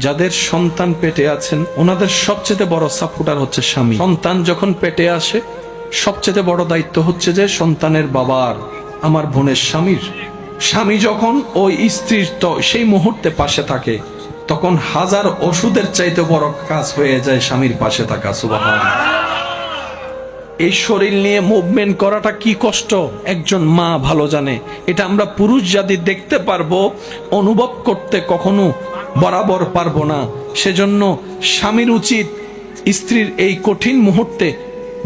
যাদের সন্তান পেটে আছেন ওনাদের সবচেয়ে বড় সাপোর্টার হচ্ছে স্বামী। সন্তান যখন পেটে আসে সবচেয়ে বড় দায়িত্ব হচ্ছে যে সন্তানের বাবার, আমার বোনের স্বামীর। স্বামী যখন ওই স্ত্রীর তো সেই মুহূর্তে পাশে থাকে তখন হাজার ওষুধের চাইতে বড় কাজ হয়ে যায় স্বামীর পাশে থাকা। সুবহানাল্লাহ। এই শরীর নিয়ে মুভমেন্ট করাটা কি কষ্ট একজন মা ভালো জানে। এটা আমরা পুরুষ জাতি দেখতে পারবো, অনুভব করতে কখনো বরাবর পারবো না। সেজন্য স্বামীর উচিত স্ত্রীর এই কঠিন মুহূর্তে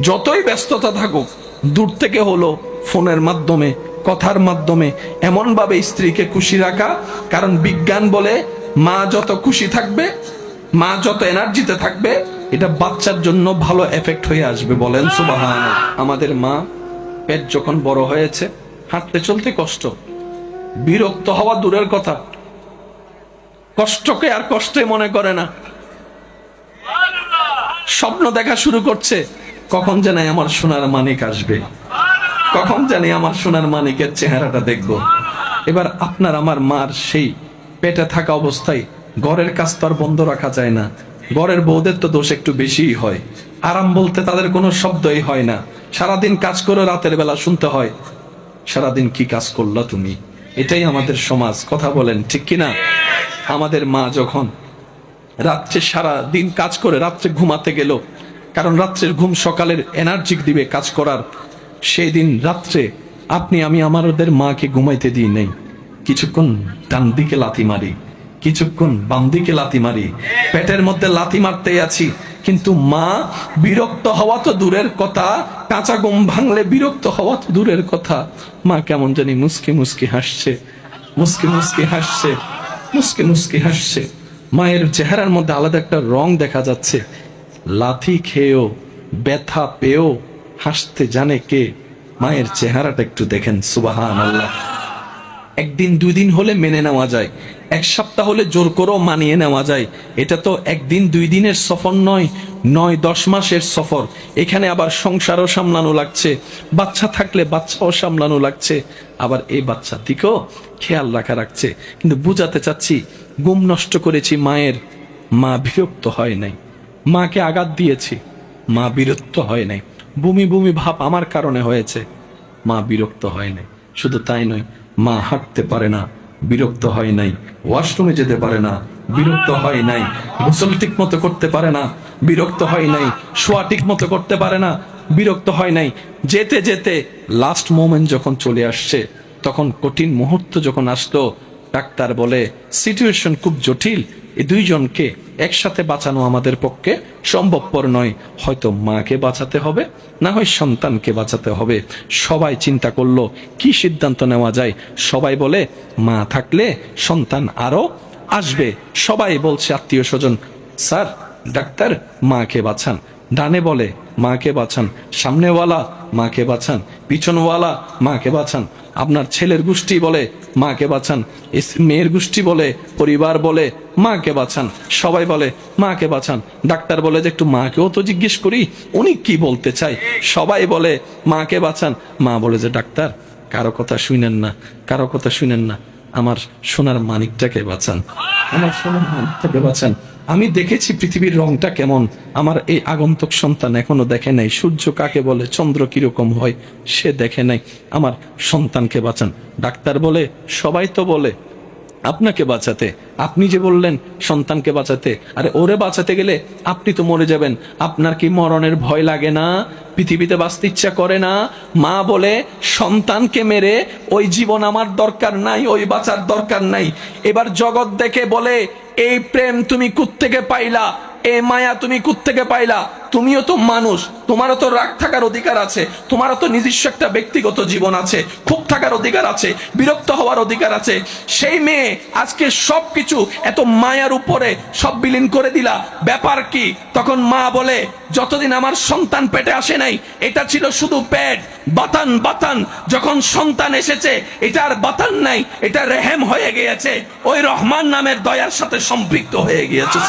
যতই ব্যস্ততা থাকুক দূর থেকে হলো ফোনের মাধ্যমে, কথার মাধ্যমে এমনভাবে স্ত্রীকে খুশি রাখা। কারণ বিজ্ঞান বলে মা যত খুশি থাকবে, মা যত এনার্জিতে থাকবে, এটা বাচ্চার জন্য ভালো এফেক্ট হয়ে আসবে। বলেন সুবহানাল্লাহ। আমাদের মা পেট যখন বড় হয়েছে হাঁটতে চলতে কষ্ট, বিরক্ত হওয়া দূরের কথা, কষ্টকে আর কষ্টে মনে করে না। স্বপ্ন দেখা শুরু করছে, কখন জানি আমার সোনার মানিক আসবে, কখন জানি আমার সোনার মানিকের চেহারাটা দেখব। এবার আপনার আমার মার সেই পেটে থাকা অবস্থায় ঘরের কাজ তো আর বন্ধ রাখা যায় না। ঘরের বউদের তো দোষ একটু বেশিই হয়। আরাম বলতে তাদের কোনো শব্দই হয় না। সারাদিন কাজ করে রাতের বেলা শুনতে হয়, সারাদিন কি কাজ করলা তুমি। এটাই আমাদের সমাজ। কথা বলেন ঠিক কিনা? আমাদের মা যখন রাত্রে সারা দিন কাজ করে রাত্রে ঘুমাতে গেল, কারণ রাত্রের ঘুম সকালের এনার্জি দিবে কাজ করার, সেই দিন রাত্রে আপনি আমি আমাদের মাকে ঘুমাইতে দিই নাই। কিছুক্ষণ ডান দিকে লাথি মারি, কিছুক্ষণ বাম দিকে লাথি মারি, পেটের মধ্যে লাথি মারতেই আছি। কিন্তু মা বিরক্ত হওয়া তো দূরের কথা, কাঁচা ঘুম ভাঙলে বিরক্ত হওয়া তো দূরের কথা। মা কেমন জানি মুস্কি মুস্কি হাসছে, মুস্কি মুস্কি হাসছে, মুস্কি মুস্কি হাসছে। মায়ের চেহারার মধ্যে আলাদা একটা রং দেখা যাচ্ছে। লাথি খেয়েও ব্যথা পেয়েও হাসতে জানে কে? মায়ের চেহারাটা একটু দেখেন। সুবহানাল্লাহ। একদিন দুই দিন হলে মেনে নেওয়া যায়, এক সপ্তাহ হলে জোর করেও মানিয়ে নেওয়া যায়। এটা তো একদিন দুই দিনের সফর নয়, 9-10 মাসের সফর। এখানে আবার সংসারও সামলানো লাগছে, বাচ্চা থাকলে বাচ্চাও সামলানো লাগছে, আবার এই বাচ্চার দিকেও খেয়াল রাখা রাখছে। কিন্তু বুঝাতে চাচ্ছি, ঘুম নষ্ট করেছি মায়ের, মা বিরক্ত হয় নাই। মাকে আঘাত দিয়েছি, মা বিরক্ত হয় নাই। বমি বমি ভাব আমার কারণে হয়েছে, মা বিরক্ত হয় নাই। শুধু তাই নয়, মা হাঁটতে পারে না, বিরক্ত হয় নাই। ওয়াশরুমে যেতে পারে না, বিরক্ত হয় নাই। গোসল ঠিক মতো করতে পারে না, বিরক্ত হয় নাই। শোয়া ঠিক মতো করতে পারে না, বিরক্ত হয় নাই। যেতে যেতে লাস্ট মোমেন্ট যখন চলে আসছে, তখন কঠিন মুহূর্ত যখন আসলো, ডাক্তার বলে সিচুয়েশন খুব জটিল, এই দুইজনকে একসাথে বাঁচানো আমাদের পক্ষে সম্ভবপর নয়। হয়তো মাকে বাঁচাতে হবে, না হয় সন্তানকে বাঁচাতে হবে। সবাই চিন্তা করলো কি সিদ্ধান্ত নেওয়া যায়। সবাই বলে মা থাকলে সন্তান আরো আসবে। সবাই বলছে আত্মীয় স্বজন, স্যার ডাক্তার মাকে বাঁচান। ডানে বলে মাকে বাঁচান, সামনেওয়ালা মাকে বাঁচান, পিছনওয়ালা মাকে বাঁচান। আপনার ছেলের গোষ্ঠী বলে মাকে বাঁচান, মেয়ের গোষ্ঠী বলে, পরিবার বলে মাকে বাঁচান, সবাই বলে মাকে বাঁচান। ডাক্তার বলে যে একটু মাকেও তো জিজ্ঞেস করি উনি কি বলতে চায়। সবাই বলে মাকে বাঁচান। মা বলে যে ডাক্তার কারো কথা শুনেন না, কারো কথা শুনেন না, আমার সোনার মানিকটাকে বাঁচান, আমার সোনার মানিকটাকে বাঁচান। আমি দেখেছি পৃথিবীর রংটা কেমন, আমার এই আগন্তুক সন্তান এখনো দেখে নাই। সূর্য কাকে বলে, চন্দ্র কিরকম হয় সে দেখে নাই, আমার সন্তানকে বাঁচান। ডাক্তার বলে সবাই তো বলে আপনাকে বাঁচাতে, আপনি যে বললেন সন্তানকে বাঁচাতে, আরে ওরে বাঁচাতে গেলে আপনি তো মরে যাবেন। আপনার কি মরণের ভয় লাগে না? পৃথিবীতে বাঁচতে ইচ্ছা করে না? মা বলে সন্তানকে মেরে ওই জীবন আমার দরকার নাই, ওই বাঁচার দরকার নাই। এবার জগৎ দেখে বলে এই প্রেম তুমি কোত্থেকে পাইলা, এই মায়া তুমি কোত্থেকে পাইলা? তুমিও তো মানুষ, তোমারও তো রাগ থাকার অধিকার আছে, তোমারও তো নিজস্ব একটা ব্যক্তিগত জীবন আছে, ক্ষোভ থাকার অধিকার আছে, বিরক্ত হওয়ার অধিকার আছে। সেই মেয়ে আজকে সবকিছু এত মায়ার উপরে সব বিলীন করে দিলা, ব্যাপার কি? তখন মা বলে যতদিন আমার সন্তান পেটে আসে নাই এটা ছিল শুধু পেট, বাতান বাতান। যখন সন্তান এসেছে এটা আর বাতান নাই, এটা রেহেম হয়ে গিয়েছে, ওই রহমান নামের দয়ার সাথে সম্পৃক্ত হয়ে গিয়েছে।